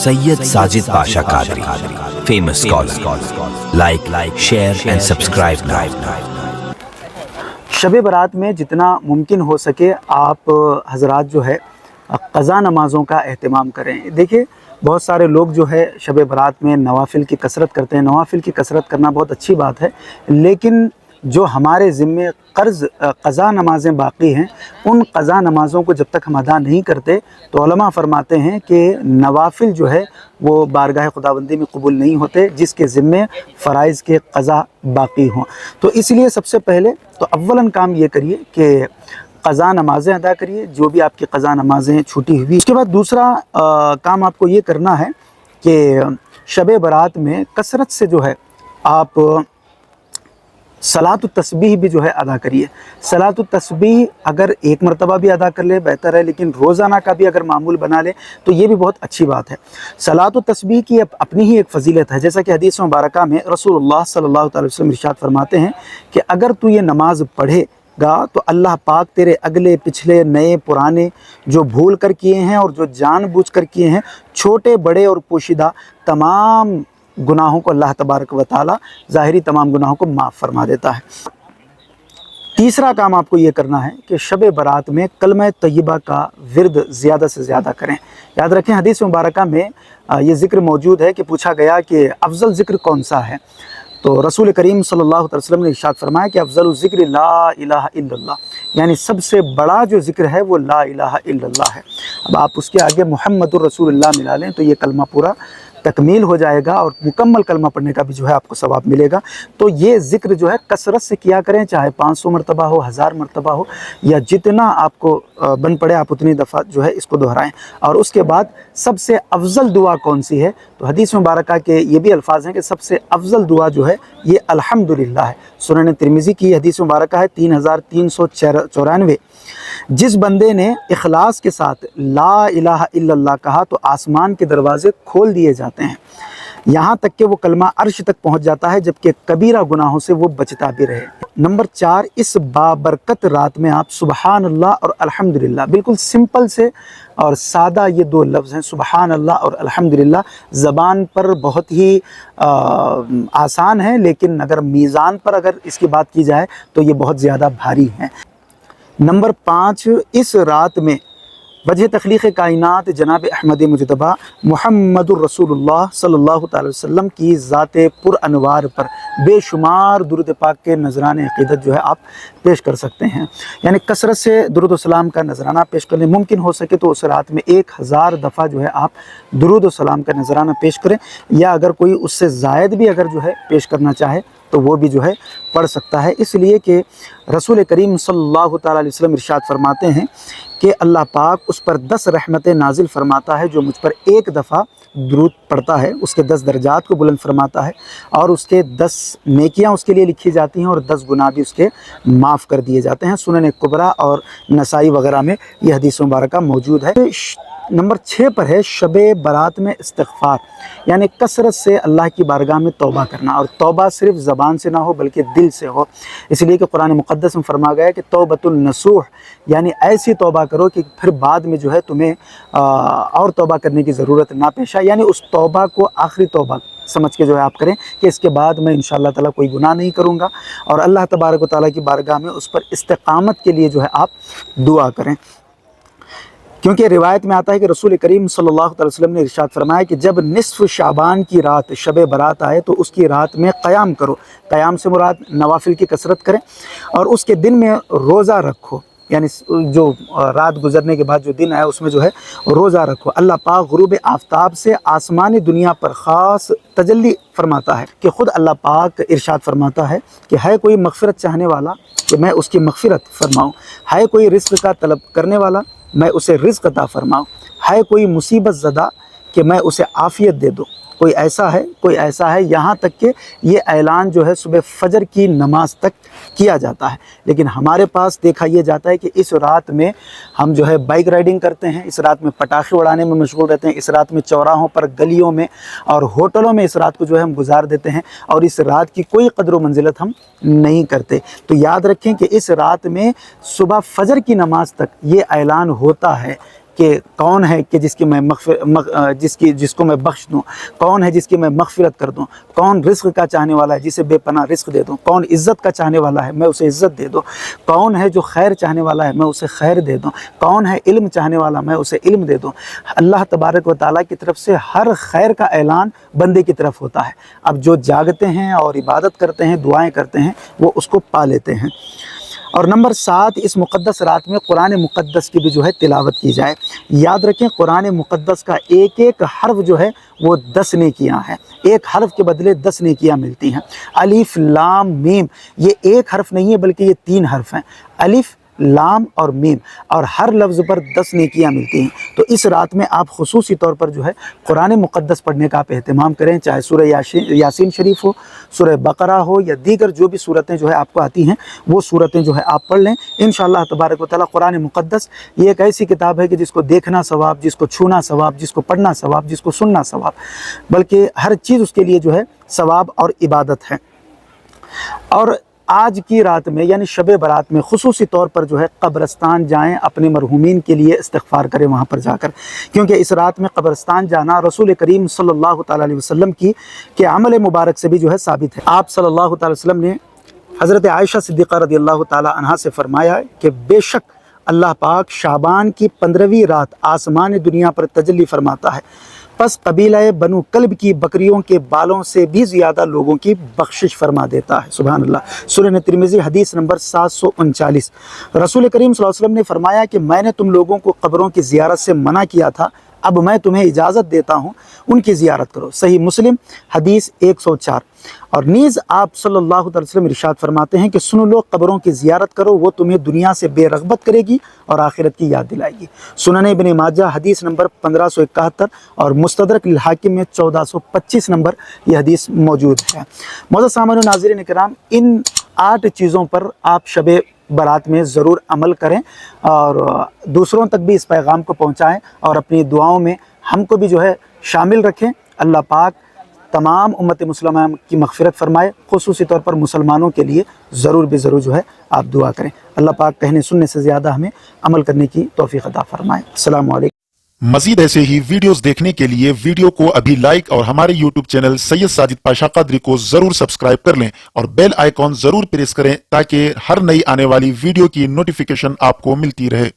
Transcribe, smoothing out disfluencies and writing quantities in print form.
Sayyid Sajid Pasha Qadri, famous scholar. Like, share and subscribe now. शब बारात में जितना मुमकिन हो सके आप हजरात जो है क़ज़ा नमाज़ों का एहतमाम करें। देखिए बहुत सारे लोग जो है शब बारात में नवाफिल की कसरत करते हैं। नवाफिल की कसरत करना बहुत अच्छी बात है, लेकिन जो हमारे ज़िम्मे क़ज़ा नमाज़ें बाक़ी हैं, उन क़ज़ा नमाज़ों को जब तक हम अदा नहीं करते तो उलमा फ़रमाते हैं कि नवाफिल जो है वो बारगाह खुदाबंदी में कबूल नहीं होते, जिसके ज़िम्मे फ़राइज़ के क़ज़ा बाक़ी हों। तो इसलिए सबसे पहले तो अव्वलन काम ये करिए कि क़ज़ा नमाज़ें अदा करिए, जो भी आपकी क़ज़ा नमाज़ें छूटी हुई। उसके बाद दूसरा काम आपको ये करना है कि शब बारात में कसरत से जो है आप सलातुत तस्बीह भी जो है अदा करिए। सलातुत तस्बीह अगर एक मरतबा भी अदा कर ले बेहतर है, लेकिन रोज़ाना का भी अगर मामूल बना ले तो ये भी बहुत अच्छी बात है। सलातुत तस्बीह की अपनी ही एक फ़जीलत है, जैसा कि हदीस मुबारका में रसूलुल्लाह सल्लल्लाहु अलैहि वसल्लम इरशाद फरमाते हैं कि अगर तू ये नमाज पढ़ेगा तो अल्लाह पाक तेरे अगले पिछले नए पुराने जो भूल कर किए हैं और जो जानबूझ कर किए हैं, छोटे बड़े और पोशीदा तमाम गुनाहों को अल्लाह तबारक व तआला ज़ाहिरी तमाम गुनाहों को माफ़ फरमा देता है। तीसरा काम आपको ये करना है कि शब बारात में कलमा तय्यबा का विर्द ज़्यादा से ज़्यादा करें। याद रखें हदीस मुबारका में ये ज़िक्र मौजूद है कि पूछा गया कि अफजल ज़िक्र कौन सा है, तो रसूल करीम सल्लल्लाहु अलैहि वसल्लम ने इरशाद फरमाया कि अफजल ज़िक्र ला इलाहा इल्लल्लाह, यानी सबसे बड़ा जो ज़िक्र है वो ला इलाहा इल्लल्लाह है। अब आप उसके आगे मुहम्मदुर रसूलुल्लाह मिला लें तो ये कलमा पूरा तकमील हो जाएगा और मुकम्मल कलमा पढ़ने का भी जो है आपको सवाब मिलेगा। तो ये ज़िक्र जो है कसरत से किया करें, चाहे 500 मरतबा हो, 1000 मरतबा हो, या जितना आपको बन पड़े आप उतनी दफ़ा जो है इसको दोहराएं। और उसके बाद सबसे अफजल दुआ कौन सी है, तो हदीस मुबारका के ये भी अल्फाज हैं कि सबसे अफजल दुआ जो है ये अल्हम्दुलिल्लाह है। सुनन तिरमिज़ी की हदीस मुबारका है 3394। जिस बंदे ने इखलास के साथ ला इलाहा इल्लल्लाह कहा तो आसमान के दरवाज़े खोल दिए जाते हैं, यहाँ तक कि वो कलमा अर्श तक पहुँच जाता है, जबकि कबीरा गुनाहों से वो बचता भी रहे। नंबर 4, इस बाबरकत रात में आप सुबहान अल्लाह और अल्हम्दुलिल्लाह, बिल्कुल सिंपल से और सादा ये दो लफ्ज़ हैं सुबहान अल्लाह और अल्हम्दुलिल्लाह, ज़बान पर बहुत ही आसान है, लेकिन अगर मीज़ान पर अगर इसकी बात की जाए तो ये बहुत ज़्यादा भारी हैं। नंबर 5, इस रात में वजह तख्लीक़ कायनात जनाब अहमद मुजतबा मुहम्मदुर रसूलुल्लाह सल्लल्लाहु अलैहि वसल्लम की ज़ाते पुर अनवार पर बेशुमार दुरूद पाक के नजराने अक़ीदत जो है आप पेश कर सकते हैं। यानी कसरत से दुरूद सलाम का नजराना पेश करने, मुमकिन हो सके तो उस रात में 1000 दफ़ा जो है आप दुरूद सलाम का नजराना पेश करें, या अगर कोई उससे ज़ायद भी अगर जो है पेश करना चाहे तो वो भी जो है पढ़ सकता है। इसलिए कि रसूल करीम सल्लल्लाहु अलैहि वसल्लम इरशाद फरमाते हैं कि अल्लाह पाक उस पर 10 रहमतें नाजिल फरमाता है जो मुझ पर एक दफ़ा दुरूद पढ़ता है, उसके 10 दर्जात को बुलंद फरमाता है और उसके 10 नेकियां उसके लिए लिखी जाती हैं और 10 गुनाह भी उसके माफ़ कर दिए जाते हैं। सुनन कुबरा और नसाई वगैरह में यह हदीस मुबारका मौजूद है। नंबर 6 पर है शब बारात में इस्तिग़फ़ार, यानी कसरत से अल्लाह की बारगाह में तौबा करना, और तौबा सिर्फ ज़बान से ना हो बल्कि दिल से हो। इसलिए कि कुरान मुक़द्दस में फरमा गया है कि तौबतुन नसूह, यानी ऐसी तौबा करो कि फिर बाद में जो है तुम्हें और तौबा करने की ज़रूरत ना पेश आए। यानी उस तौबा को आखिरी तौबा समझ के जो है आप करें कि इसके बाद मैं इंशाअल्लाह ताला कोई गुनाह नहीं करूँगा, और अल्लाह तबारक व तआला की बारगाह में उस पर इस्तिक़ामत के लिए जो है आप दुआ करें। क्योंकि रिवायत में आता है कि रसूल करीम सल्लल्लाहु अलैहि वसल्लम ने इरशाद फरमाया कि जब निस्फ़ शाबान की रात शब बारात आए तो उसकी रात में क़याम करो। क़याम से मुराद नवाफिल की कसरत करें, और उसके दिन में रोज़ा रखो, यानी जो रात गुजरने के बाद जो दिन आया उसमें जो है रोज़ा रखो। अल्लाह पाक गुरूब आफ्ताब से आसमानी दुनिया पर ख़ास तजल्ली फरमाता है कि ख़ुद अल्लाह पाक इरशाद फरमाता है कि है कोई मग़फ़िरत चाहने वाला कि मैं उसकी मग़फ़िरत फरमाऊँ, है कोई रिज़्क़ का तलब करने वाला मैं उसे रिज़्क़ अता फरमाऊँ, है कोई मुसीबत ज़दा कि मैं उसे आफ़ियत दे दूँ। कोई ऐसा है, यहाँ तक कि ये ऐलान जो है सुबह फ़जर की नमाज तक किया जाता है। लेकिन हमारे पास देखा ये जाता है कि इस रात में हम जो है बाइक राइडिंग करते हैं, इस रात में पटाखे उड़ाने में मशगूल रहते हैं, इस रात में चौराहों पर, गलियों में और होटलों में इस रात को जो है हम गुजार देते हैं, और इस रात की कोई कदर व मंजिलत हम नहीं करते। तो याद रखें कि इस रात में सुबह फ़जर की नमाज तक ये ऐलान होता है کہ کون ہے کہ جس کو میں بخش دوں، کون ہے جس کی میں مغفرت کر دوں، کون رزق کا چاہنے والا ہے جسے بے پناہ رزق دے دوں، کون عزت کا چاہنے والا ہے میں اسے عزت دے دوں، کون ہے جو خیر چاہنے والا ہے میں اسے خیر دے دوں، کون ہے علم چاہنے والا میں اسے علم دے دوں۔ اللہ تبارک و تعالیٰ کی طرف سے ہر خیر کا اعلان بندے کی طرف ہوتا ہے۔ اب جو جاگتے ہیں اور عبادت کرتے ہیں، دعائیں کرتے ہیں، وہ اس کو پا لیتے ہیں۔ اور نمبر 7، اس مقدس رات میں قرآن مقدس کی بھی جو ہے تلاوت کی جائے۔ یاد رکھیں قرآن مقدس کا ایک ایک حرف جو ہے وہ 10 نیکیاں ہیں، ایک حرف کے بدلے 10 نیکیاں ملتی ہیں۔ الف لام میم، یہ ایک حرف نہیں ہے بلکہ یہ 3 حرف ہیں، الف لام اور میم، اور ہر لفظ پر 10 نیکیاں ملتی ہیں۔ تو اس رات میں آپ خصوصی طور پر جو ہے قرآن مقدس پڑھنے کا آپ اہتمام کریں، چاہے سورہ یاسین شریف ہو، سورہ بقرہ ہو، یا دیگر جو بھی صورتیں جو ہے آپ کو آتی ہیں وہ صورتیں جو ہے آپ پڑھ لیں انشاءاللہ تبارک و تعالیٰ۔ قرآن مقدس یہ ایک ایسی کتاب ہے کہ جس کو دیکھنا ثواب، جس کو چھونا ثواب، جس کو پڑھنا ثواب، جس کو سننا ثواب، بلکہ ہر چیز اس کے لیے جو ہے ثواب اور عبادت ہے۔ اور آج کی رات میں یعنی شب برات میں خصوصی طور پر جو ہے قبرستان جائیں، اپنے مرحومین کے لیے استغفار کریں وہاں پر جا کر، کیونکہ اس رات میں قبرستان جانا رسول کریم صلی اللہ تعالیٰ علیہ وسلم کے عمل مبارک سے بھی جو ہے ثابت ہے۔ آپ صلی اللہ تعالیٰ علیہ وسلم نے حضرت عائشہ صدیقہ رضی اللہ تعالیٰ عنہا سے فرمایا کہ بے شک اللہ پاک شعبان کی 15ویں رات آسمان دنیا پر تجلی فرماتا ہے، پس قبیلہ بنو کلب کی بکریوں کے بالوں سے بھی زیادہ لوگوں کی بخشش فرما دیتا ہے۔ سبحان اللہ۔ سنن ترمذی حدیث نمبر 739۔ رسول کریم صلی اللہ علیہ وسلم نے فرمایا کہ میں نے تم لوگوں کو قبروں کی زیارت سے منع کیا تھا، اب میں تمہیں اجازت دیتا ہوں ان کی زیارت کرو۔ صحیح مسلم حدیث 104۔ اور نیز آپ صلی اللہ علیہ وسلم ارشاد فرماتے ہیں کہ سن لو قبروں کی زیارت کرو، وہ تمہیں دنیا سے بے رغبت کرے گی اور آخرت کی یاد دلائے گی۔ سنن ابن ماجہ حدیث نمبر 1571 اور مستدرک الحاکم میں 1425 نمبر یہ حدیث موجود ہے۔ معزز سامعین و ناظرین کرام، ان 8 چیزوں پر آپ شب برات میں ضرور عمل کریں اور دوسروں تک بھی اس پیغام کو پہنچائیں، اور اپنی دعاؤں میں ہم کو بھی جو ہے شامل رکھیں۔ اللہ پاک تمام امت مسلمہ کی مغفرت فرمائے، خصوصی طور پر مسلمانوں کے لیے ضرور بے ضرور جو ہے آپ دعا کریں۔ اللہ پاک کہنے سننے سے زیادہ ہمیں عمل کرنے کی توفیق عطا فرمائے۔ السلام علیکم۔ مزید ایسے ہی ویڈیوز دیکھنے کے لیے ویڈیو کو ابھی لائک اور ہمارے یوٹیوب چینل سید ساجد پاشا قادری کو ضرور سبسکرائب کر لیں اور بیل آئیکن ضرور پریس کریں تاکہ ہر نئی آنے والی ویڈیو کی نوٹیفیکیشن آپ کو ملتی رہے۔